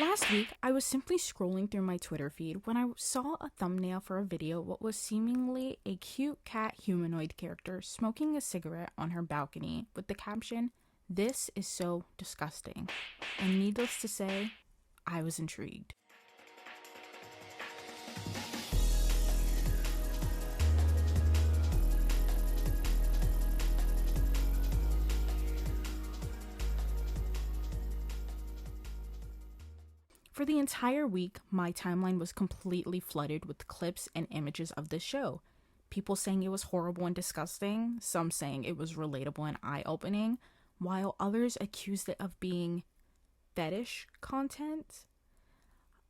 Last week, I was simply scrolling through my Twitter feed when I saw a thumbnail for a video what was seemingly a cute cat humanoid character smoking a cigarette on her balcony with the caption, "This is so disgusting." And needless to say, I was intrigued. For the entire week, my timeline was completely flooded with clips and images of this show. People saying it was horrible and disgusting, some saying it was relatable and eye-opening, while others accused it of being fetish content.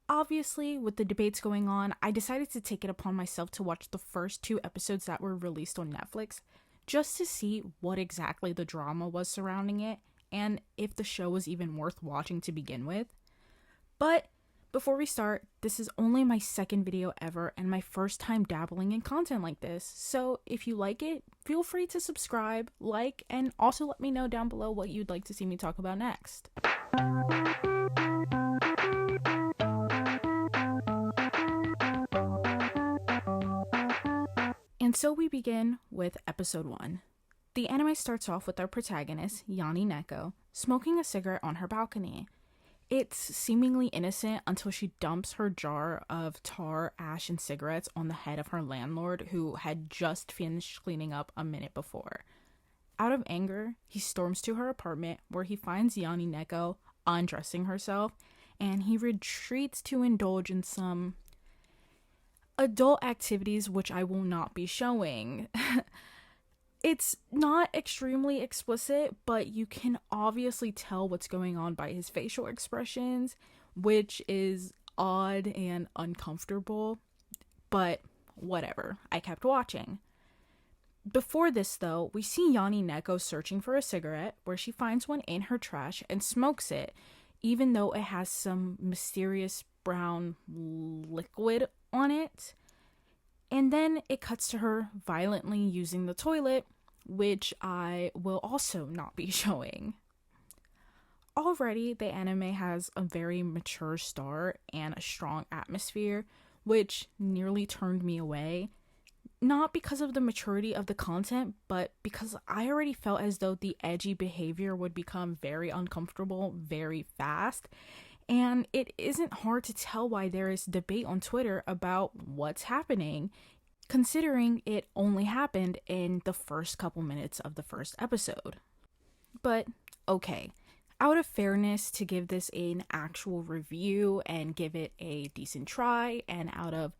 Obviously, with the debates going on, I decided to take it upon myself to watch the first 2 episodes that were released on Netflix, just to see what exactly the drama was surrounding it, and if the show was even worth watching to begin with. But before we start, this is only my second video ever and my first time dabbling in content like this. So if you like it, feel free to subscribe, like, and also let me know down below what you'd like to see me talk about next. And so we begin with episode 1. The anime starts off with our protagonist, Yani Neko, smoking a cigarette on her balcony. It's seemingly innocent until she dumps her jar of tar, ash, and cigarettes on the head of her landlord, who had just finished cleaning up a minute before. Out of anger, he storms to her apartment where he finds Yani Neko undressing herself, and he retreats to indulge in some adult activities which I will not be showing. It's not extremely explicit, but you can obviously tell what's going on by his facial expressions, which is odd and uncomfortable, but whatever. I kept watching. Before this, though, we see Yani Neko searching for a cigarette, where she finds one in her trash and smokes it, even though it has some mysterious brown liquid on it. And then it cuts to her violently using the toilet, which I will also not be showing. Already, the anime has a very mature start and a strong atmosphere, which nearly turned me away. Not because of the maturity of the content, but because I already felt as though the edgy behavior would become very uncomfortable very fast. And it isn't hard to tell why there is debate on Twitter about what's happening, considering it only happened in the first couple minutes of the first episode. But okay, out of fairness to give this an actual review and give it a decent try, and out of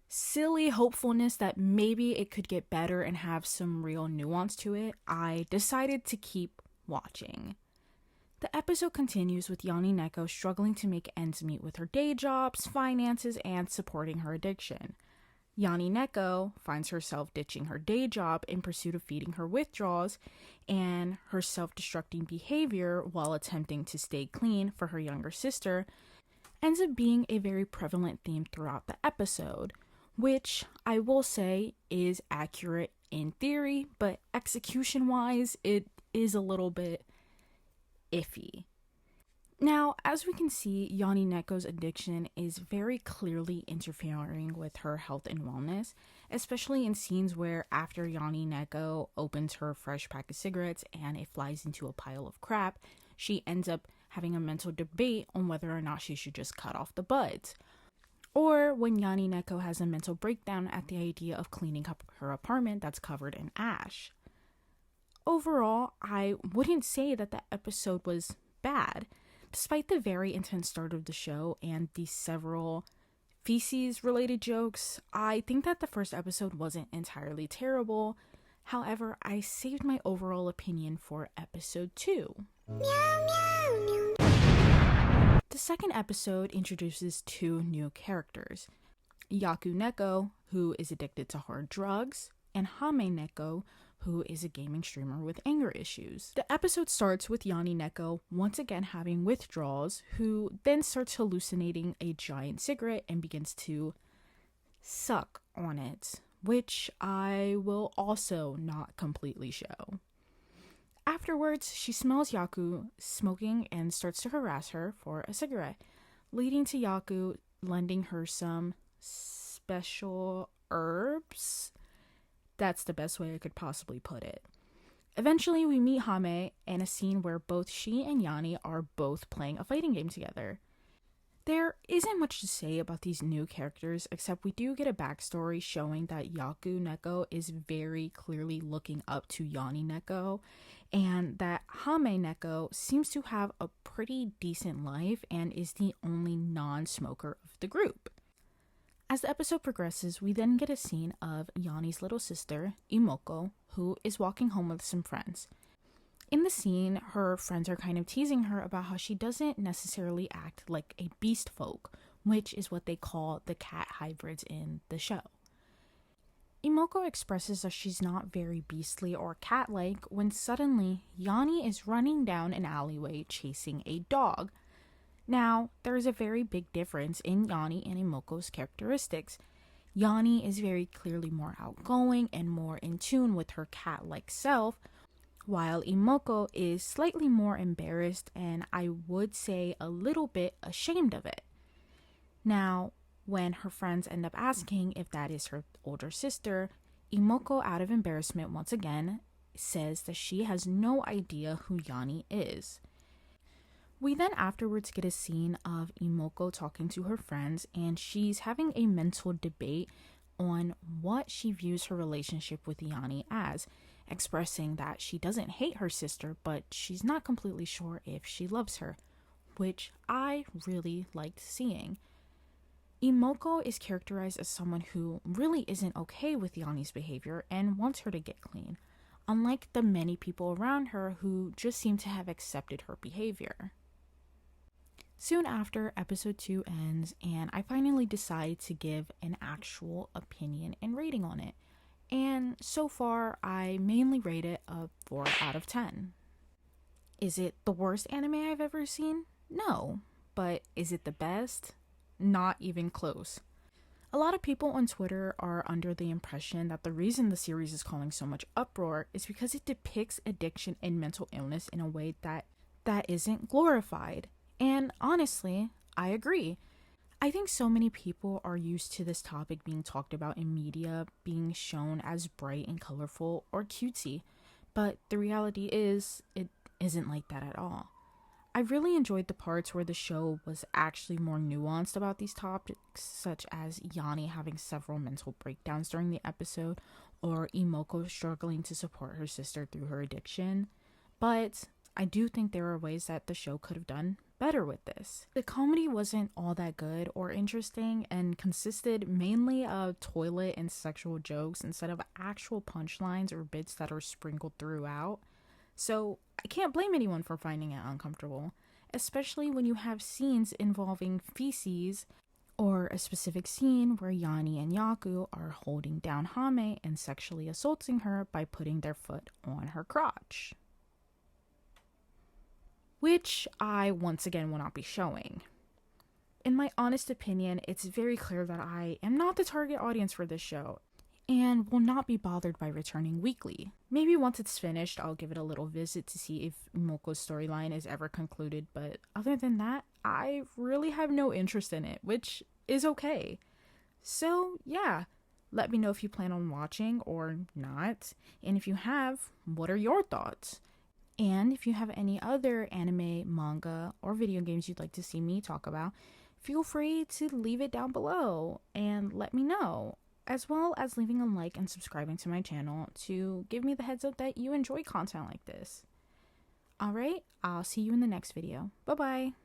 silly hopefulness that maybe it could get better and have some real nuance to it, I decided to keep watching. The episode continues with Yani Neko struggling to make ends meet with her day jobs, finances, and supporting her addiction. Yani Neko finds herself ditching her day job in pursuit of feeding her withdrawals, and her self-destructing behavior while attempting to stay clean for her younger sister ends up being a very prevalent theme throughout the episode, which I will say is accurate in theory, but execution-wise, it is a little bit iffy. Now, as we can see, Yani Neko's addiction is very clearly interfering with her health and wellness, especially in scenes where after Yani Neko opens her fresh pack of cigarettes and it flies into a pile of crap, she ends up having a mental debate on whether or not she should just cut off the buds. Or when Yani Neko has a mental breakdown at the idea of cleaning up her apartment that's covered in ash. Overall, I wouldn't say that the episode was bad. Despite the very intense start of the show and the several feces-related jokes, I think that the first episode wasn't entirely terrible. However, I saved my overall opinion for episode 2. Meow, meow, meow. The second episode introduces 2 new characters. Yaku Neko, who is addicted to hard drugs, and Hame Neko, who is a gaming streamer with anger issues. The episode starts with Yani Neko once again having withdrawals, who then starts hallucinating a giant cigarette and begins to suck on it, which I will also not completely show. Afterwards, she smells Yaku smoking and starts to harass her for a cigarette. leading to Yaku lending her some special herbs. That's the best way I could possibly put it. Eventually, we meet Hame in a scene where both she and Yanni are both playing a fighting game together. There isn't much to say about these new characters, except we do get a backstory showing that Yaku Neko is very clearly looking up to Yanni Neko, and that Hame Neko seems to have a pretty decent life and is the only non-smoker of the group. As the episode progresses, we then get a scene of Yanni's little sister, Imoko, who is walking home with some friends. In the scene, her friends are kind of teasing her about how she doesn't necessarily act like a beast folk, which is what they call the cat hybrids in the show. Imoko expresses that she's not very beastly or cat-like when suddenly Yanni is running down an alleyway chasing a dog. Now, there is a very big difference in Yanni and Imoko's characteristics. Yanni is very clearly more outgoing and more in tune with her cat-like self, while Imoko is slightly more embarrassed and I would say a little bit ashamed of it. Now, when her friends end up asking if that is her older sister, Imoko, out of embarrassment once again, says that she has no idea who Yanni is. We then afterwards get a scene of Imoko talking to her friends, and she's having a mental debate on what she views her relationship with Yanni as, expressing that she doesn't hate her sister, but she's not completely sure if she loves her, which I really liked seeing. Imoko is characterized as someone who really isn't okay with Yanni's behavior and wants her to get clean, unlike the many people around her who just seem to have accepted her behavior. Soon after, episode 2 ends, and I finally decided to give an actual opinion and rating on it. And so far, I mainly rate it a 4 out of 10. Is it the worst anime I've ever seen? No. But is it the best? Not even close. A lot of people on Twitter are under the impression that the reason the series is causing so much uproar is because it depicts addiction and mental illness in a way that isn't glorified. And honestly, I agree. I think so many people are used to this topic being talked about in media, being shown as bright and colorful or cutesy, but the reality is, it isn't like that at all. I really enjoyed the parts where the show was actually more nuanced about these topics, such as Yanni having several mental breakdowns during the episode, or Imoko struggling to support her sister through her addiction. But I do think there are ways that the show could have done better with this. The comedy wasn't all that good or interesting and consisted mainly of toilet and sexual jokes instead of actual punchlines or bits that are sprinkled throughout. So I can't blame anyone for finding it uncomfortable, especially when you have scenes involving feces or a specific scene where Yanni and Yaku are holding down Hame and sexually assaulting her by putting their foot on her crotch, which I once again will not be showing. In my honest opinion, it's very clear that I am not the target audience for this show and will not be bothered by returning weekly. Maybe once it's finished, I'll give it a little visit to see if Moko's storyline is ever concluded, but other than that, I really have no interest in it, which is okay. So yeah, let me know if you plan on watching or not, and if you have, what are your thoughts? And if you have any other anime, manga, or video games you'd like to see me talk about, feel free to leave it down below and let me know, as well as leaving a like and subscribing to my channel to give me the heads up that you enjoy content like this. Alright, I'll see you in the next video. Bye bye!